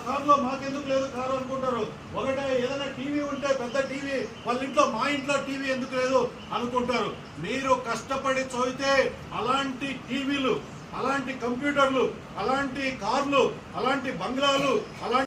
కారులో మాకెందుకు లేదు కారు అనుకుంటారు. ఒకటే ఏదైనా టీవీ ఉంటే పెద్ద టీవీ వాళ్ళ ఇంట్లో, మా ఇంట్లో టీవీ ఎందుకు లేదు అనుకుంటారు. మీరు కష్టపడి చదివితే అలాంటి టీవీలు, అలాంటి కంప్యూటర్లు, అలాంటి కార్లు, అలాంటి బంగ్లాలు, అలాంటి